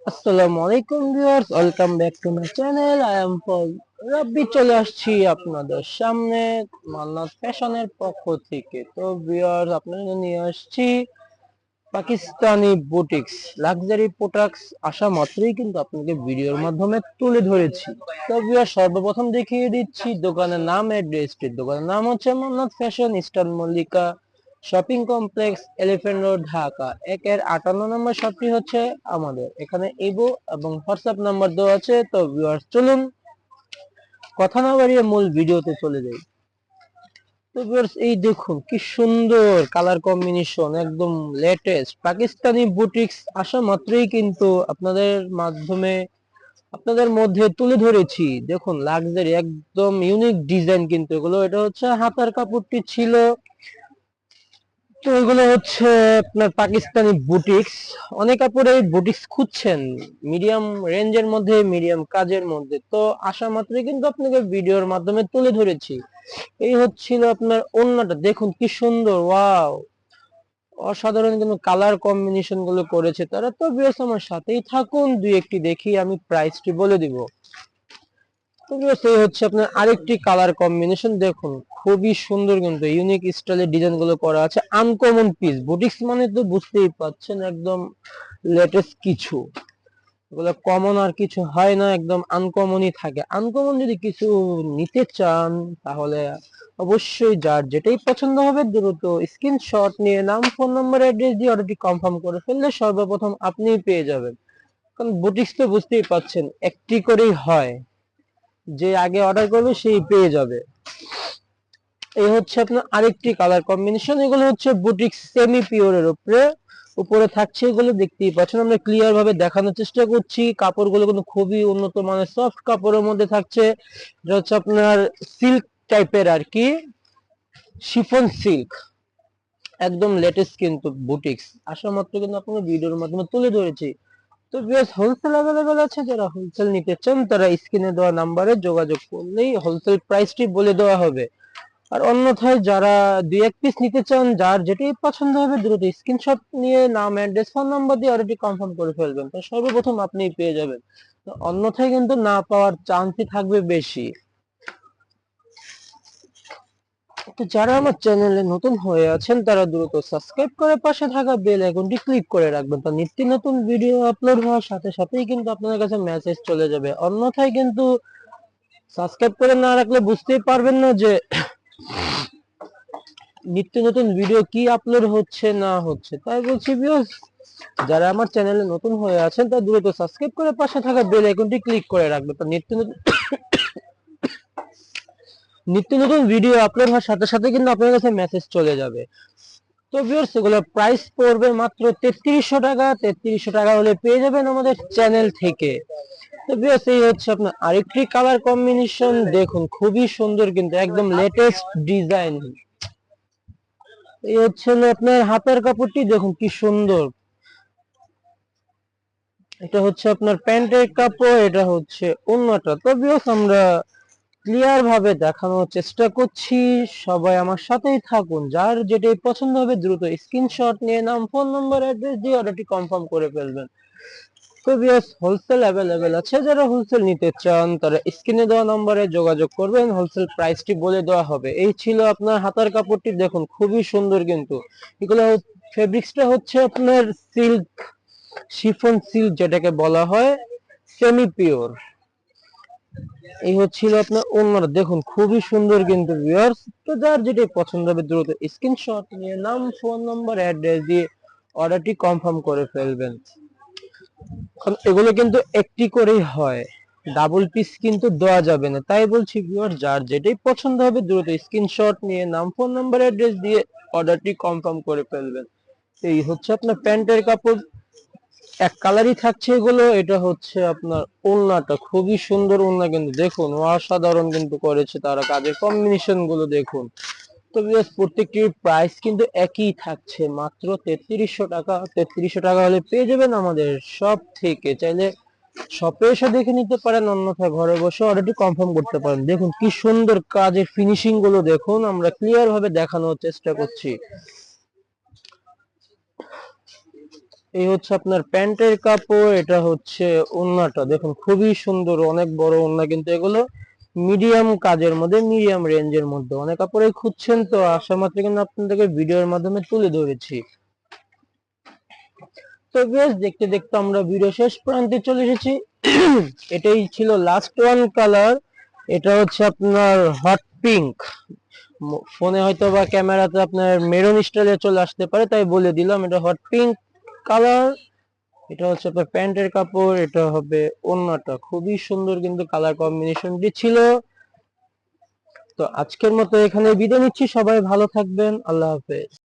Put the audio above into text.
আসসালামু আলাইকুম viewers, welcome back to my channel. I am Pol Rabbi, চলে আসছি আপনাদের সামনে মান্নাত ফ্যাশনের পক্ষ থেকে। তো ভিউয়ার্স, আপনাদের নিয়ে আসছি পাকিস্তানি বুটিক্স লাক্সারি প্রোডাক্টস। আসা মাত্রই কিন্তু আপনাকে ভিডিওর মাধ্যমে তুলে ধরেছি। তো ভিউয়ার্স, সর্বপ্রথম দেখিয়ে দিচ্ছি দোকানের নাম, অ্যাড্রেসটি। দোকানের নাম হচ্ছে Mannat fashion, eastern Mallika shopping complex, elephant road, Dhaka. 1-58 নম্বর শপটি হচ্ছে আমাদের। এখানে ইবো এবং হোয়াটসঅ্যাপ নাম্বার দেওয়া আছে। তো ভিউয়ার্স, চলুন কথা না বাড়িয়ে মূল ভিডিওতে চলে যাই। তো ভিউয়ার্স, এই দেখুন কি সুন্দর কালার কম্বিনেশন, একদম লেটেস্ট পাকিস্তানি বুটিক্স। আসা মাত্রই কিন্তু আপনাদের মধ্যে তুলে ধরেছি। দেখুন লাক্সারি একদম ইউনিক ডিজাইন, কিন্তু এগুলো এটা হচ্ছে হাতার কাপড়টি ছিল। তো এগুলো হচ্ছে আপনার পাকিস্তানি বুটিক্স। অনেক কাপড়ে বুটিক্স খুঁজছেন মিডিয়াম রেঞ্জের মধ্যে, মিডিয়াম কাজের মধ্যে। তো আসা মাত্রই কিন্তু আপনাকে ভিডিওর মাধ্যমে তুলে ধরেছি। এই হচ্ছিল আপনার ওড়নাটা, দেখুন কি সুন্দর, ওয়াও, অসাধারণ কিন্তু কালার কম্বিনেশন গুলো করেছে তারা। তো বেশ আমার সাথেই থাকুন, দুই একটি দেখি আমি প্রাইসটি বলে দিব। তো বেশ এই হচ্ছে আপনার আরেকটি কালার কম্বিনেশন, দেখুন খুবই সুন্দর কিন্তু ইউনিক স্টাইলের ডিজাইন গুলো করা আছে। আনকমন পিস, বুটিক্স মানে তো বুঝতেই পাচ্ছেন একদম লেটেস্ট কিছু। এগুলো কমন আর কিছু হয় না, একদম আনকমনই থাকে। আনকমন যদি কিছু নিতে চান তাহলে অবশ্যই যার যেটাই পছন্দ হবে দ্রুত স্ক্রিনশট নিয়ে নাম, ফোন নাম্বার, অ্যাড্রেস দিয়ে অর্ডারটি কনফার্ম করে ফেললে সর্বপ্রথম আপনিই পেয়ে যাবেন। কারণ বুটিক্স তো বুঝতেই পাচ্ছেন একটি করেই হয়, যে আগে অর্ডার করবে সেই পেয়ে যাবে। এই হচ্ছে আপনার আরেকটি কালার কম্বিনেশন। এগুলো হচ্ছে বুটিক সেমি পিওরের উপরে উপরে থাকছে, এগুলো দেখতেই পাচ্ছেন। আমরা ক্লিয়ার ভাবে দেখানোর চেষ্টা করছি। কাপড়গুলো কিন্তু খুবই উন্নত মানের সফট কাপড়ের মধ্যে থাকছে। এটা হচ্ছে আপনার সিল্ক টাইপের আর কি, শিফন সিল্ক, একদম লেটেস্ট কিন্তু বুটিক্স। আসা মাত্র কিন্তু আপনাকে ভিডিওর মাধ্যমে তুলে ধরেছি। তো বেশ হোলসেল অ্যাভেলেবেল আছে, যারা হোলসেল নিতে চান তারা স্ক্রিনে দেওয়া নাম্বারে যোগাযোগ করলেই হোলসেল প্রাইসটি বলে দেওয়া হবে। আর অন্যথায় যারা দুই এক পিস নিতে চান, যার যেটাই পছন্দ হবে দ্রুত স্ক্রিনশট নিয়ে নাম, অ্যাড্রেস, ফোন নাম্বার দিয়ে অর্ডারটি কনফার্ম করে ফেলবেন, তো সর্বপ্রথম আপনিই পেয়ে যাবেন। তো অন্যথায় কিন্তু না পাওয়ার চান্সই থাকবে বেশি। তো যারা আমার চ্যানেলে নতুন হয়ে আছেন তারা দ্রুত সাবস্ক্রাইব করে পাশে থাকা বেল আইকনটি ক্লিক করে রাখবেন। তো নিত্য নতুন ভিডিও আপলোড হওয়ার সাথে সাথেই কিন্তু আপনাদের কাছে মেসেজ চলে যাবে। অন্যথায় কিন্তু সাবস্ক্রাইব করে না রাখলে বুঝতেই পারবেন না যে নিত্য নতুন ভিডিও কি আপলোড হচ্ছে না হচ্ছে। তাই বলছি ভিউয়ার্স, যারা আমার চ্যানেলে নতুন হয়ে আছেন তারা দ্রুত সাবস্ক্রাইব করে পাশে থাকা বেল আইকনটি ক্লিক করে রাখবেন। তো নিত্য নতুন ভিডিও আপলোড হওয়ার সাথে সাথে কিন্তু আপনার কাছে মেসেজ চলে যাবে। তো ভিউয়ার্স, এগুলো প্রাইস পড়বে মাত্র 3300 টাকা। 3300 টাকা হলে পেয়ে যাবেন আমাদের চ্যানেল থেকে। তো ভিউয়ার্স, এই হচ্ছে আপনার আরেকটি কালার কম্বিনেশন, দেখুন খুবই সুন্দর কিন্তু একদম লেটেস্ট ডিজাইন। এই হচ্ছে হলো আপনার হাতের কাপড়টি, দেখুন কি সুন্দর। এটা হচ্ছে আপনার প্যান্টের কাপড়, এটা হচ্ছে ওড়নাটা। তো ভিউয়ার্স, আমরা ক্লিয়ার ভাবে দেখানোর চেষ্টা করছি, সবাই আমার সাথেই থাকুন। যার যেটাই পছন্দ হবে দ্রুত স্ক্রিনশট নিয়ে নাম, ফোন নাম্বার, অ্যাড্রেস দিয়ে অর্ডারটি কনফার্ম করে ফেলবেন। তো ভিউয়ার্স, হোলসেল অ্যাভেলেবেল আছে, যারা হোলসেল নিতে চান তারা স্ক্রিনে দেওয়া নম্বরে যোগাযোগ করবেন, হোলসেল প্রাইসটি বলে দেওয়া হবে। এই ছিল আপনার হাতার কাপড়টি, দেখুন খুবই সুন্দর কিন্তু। এগুলো ফেব্রিক্সটা হচ্ছে আপনার সিল্ক, শিফন সিল্ক যেটাকে বলা হয়, সেমি পিওর। এই হচ্ছিল আপনার ওড়নাটা, দেখুন খুবই সুন্দর কিন্তু ভিউয়ার্স। তো যার যেটাই পছন্দ হবে দ্রুত স্ক্রিনশট নিয়ে নাম, ফোন নাম্বার, অ্যাড্রেস দিয়ে অর্ডারটি কনফার্ম করে ফেলবেন। কারণ এগুলো কিন্তু একটি করেই হয়, ডাবল পিস কিন্তু দেওয়া যাবে না। তাই বলছি ভিউয়ার, যার যেটাই পছন্দ হবে দ্রুত স্ক্রিনশট নিয়ে নাম, ফোন নাম্বার, অ্যাড্রেস দিয়ে অর্ডারটি কনফার্ম করে ফেলবেন। এই হচ্ছে আপনার প্যান্টের কাপড়, এক কালারই থাকছে এগুলো। এটা হচ্ছে আপনার ওড়নাটা, খুবই সুন্দর ওড়না কিন্তু, দেখুন অসাধারণ কিন্তু করেছে তারা, কাজের কম্বিনেশন গুলো দেখুন। তো ভিউয়ার্স, প্রত্যেকটির প্রাইস কিন্তু একই থাকছে, মাত্র 3300 টাকা। 3300 টাকা হলে পেয়ে যাবেন আমাদের শপ থেকে। চাইলে শপে এসে দেখে নিতে পারেন, অন্যথায় ঘরে বসে অর্ডারটি কনফার্ম করতে পারেন। দেখুন কি সুন্দর কাজের ফিনিশিং গুলো দেখুন, আমরা ক্লিয়ার ভাবে দেখানোর চেষ্টা করছি। এই হচ্ছে আপনার প্যান্টের কাপড়, এটা হচ্ছে ওড়নাটা দেখুন খুবই সুন্দর, অনেক বড় ওড়না, কিন্তু এগুলো মিডিয়াম কাজের মধ্যে, মিডিয়াম রেঞ্জের মধ্যে। অনেক কাপড়ে খুঁজছেন, তো আশা মাত্র কিন্তু আপনাদেরকে ভিডিওর মাধ্যমে তুলে ধরেছি। তো বেশ, দেখতে দেখতে আমরা ভিডিও শেষ প্রান্তে চলে এসেছি। এটাই ছিল লাস্ট ওয়ান কালার। এটা হচ্ছে আপনার হট পিঙ্ক। ফোনে হয়তো বা ক্যামেরাতে আপনার মেরুন স্টাইলে চলে আসতে পারে, তাই বলে দিলাম এটা হট পিঙ্ক কালার। এটা হচ্ছে আপনার প্যান্টের কাপড়, এটা হবে ওড়নাটা। খুবই সুন্দর কিন্তু কালার কম্বিনেশনটি ছিল। তো আজকের মতো এখানে বিদায় নিচ্ছি, সবাই ভালো থাকবেন, আল্লাহ হাফেজ।